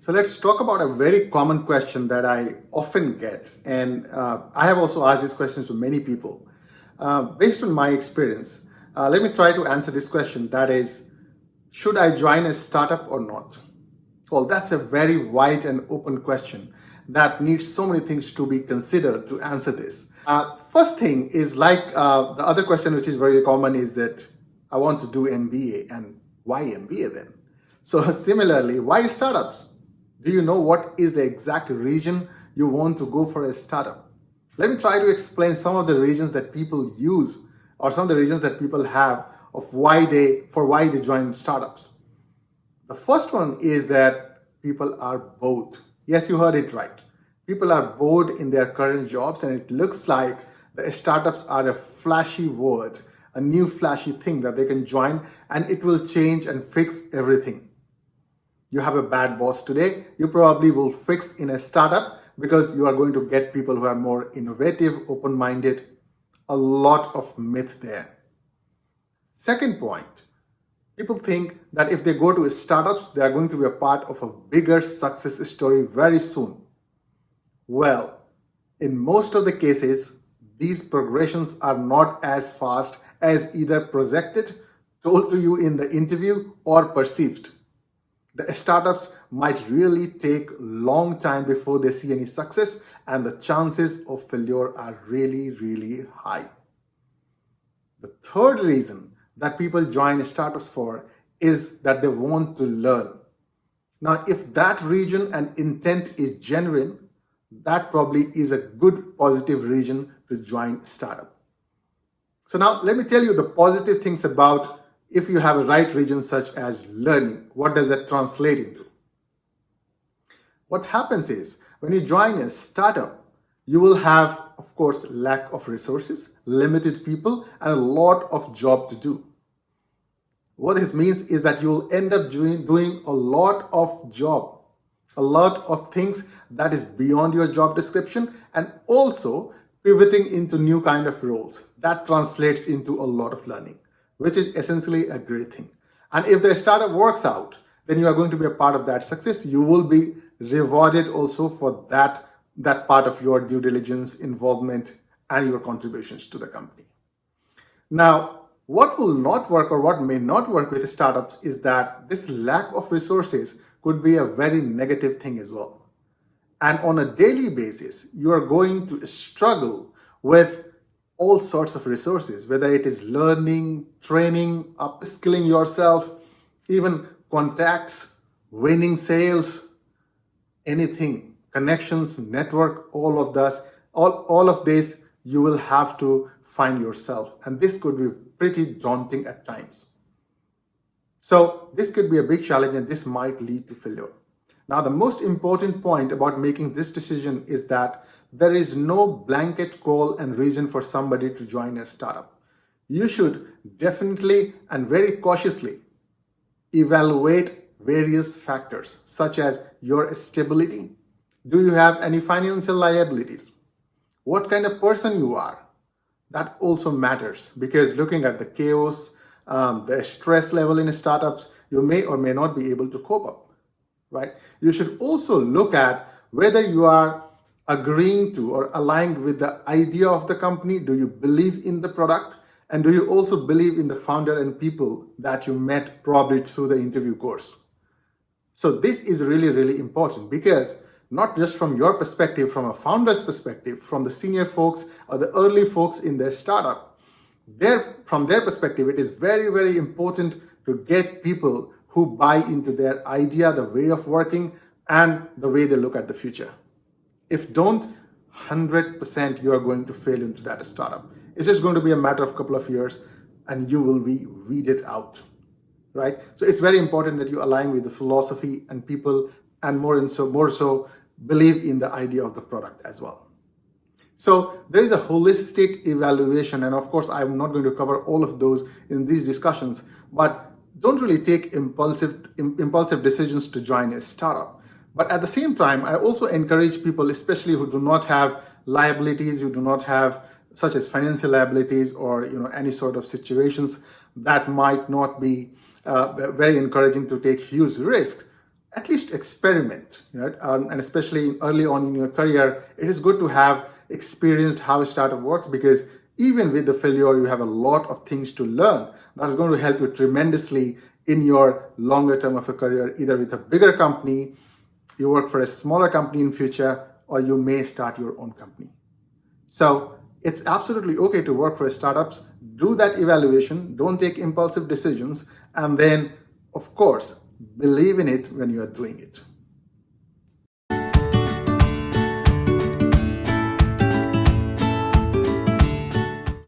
So let's talk about a very common question that I often get. And I have also asked this question to many people. Based on my experience, let me try to answer this question. That is, should I join a startup or not? Well, that's a very wide and open question that needs so many things to be considered to answer this. First thing is like the other question, which is very common, is that I want to do MBA. And why MBA then? So similarly, why startups? Do you know what is the exact reason you want to go for a startup? Let me try to explain some of the reasons that people use or some of the reasons that people have of why they join startups. The first one is that people are bored. Yes, you heard it right. People are bored in their current jobs, and it looks like the startups are a flashy word, a new flashy thing that they can join, and it will change and fix everything. You have a bad boss today, you probably will fix in a startup because you are going to get people who are more innovative, open-minded. A lot of myth there. Second point, people think that if they go to startups, they are going to be a part of a bigger success story very soon. Well, in most of the cases, these progressions are not as fast as either projected, told to you in the interview, or perceived. The startups might really take a long time before they see any success, and the chances of failure are really, really high. The third reason that people join startups for is that they want to learn. Now, if that reason and intent is genuine, that probably is a good positive reason to join startup. So now let me tell you the positive things about if you have a right reason such as learning. What does that translate into? What happens is when you join a startup, you will have, of course, lack of resources, limited people, and a lot of job to do. What this means is that you will end up doing a lot of job, a lot of things that is beyond your job description, and also pivoting into new kind of roles. That translates into a lot of learning, which is essentially a great thing. And if the startup works out, then you are going to be a part of that success. You will be rewarded also for that part of your due diligence, involvement, and your contributions to the company. Now, what will not work or what may not work with startups is that this lack of resources could be a very negative thing as well. And on a daily basis, you are going to struggle with all sorts of resources, whether it is learning, training, upskilling yourself, even contacts, winning sales, anything, connections, network, all of this you will have to find yourself. And this could be pretty daunting at times. So this could be a big challenge, and this might lead to failure. Now, the most important point about making this decision is that there is no blanket call and reason for somebody to join a startup. You should definitely and very cautiously evaluate various factors such as your stability. Do you have any financial liabilities? What kind of person you are? That also matters, because looking at the chaos, the stress level in startups, you may or may not be able to cope up, right? You should also look at whether you are agreeing to or aligned with the idea of the company. Do you believe in the product? And do you also believe in the founder and people that you met probably through the interview course? So this is really, really important, because not just from your perspective, from a founder's perspective, from the senior folks or the early folks in their startup, from their perspective, it is very, very important to get people who buy into their idea, the way of working, and the way they look at the future. If don't, 100% you are going to fail into that startup. It's just going to be a matter of a couple of years and you will be weeded out, right? So it's very important that you align with the philosophy and people, and more so believe in the idea of the product as well. So there is a holistic evaluation, and of course I'm not going to cover all of those in these discussions, but don't really take impulsive decisions to join a startup. But at the same time, I also encourage people, especially who do not have liabilities, who do not have such as financial liabilities or any sort of situations that might not be very encouraging to take huge risks. at least experiment, right? And especially early on in your career, it is good to have experienced how a startup works, because even with the failure, you have a lot of things to learn that is going to help you tremendously in your longer term of a career, either with a bigger company, you work for a smaller company in future, or you may start your own company. So it's absolutely okay to work for startups. Do that evaluation, don't take impulsive decisions, and then, of course, believe in it when you are doing it.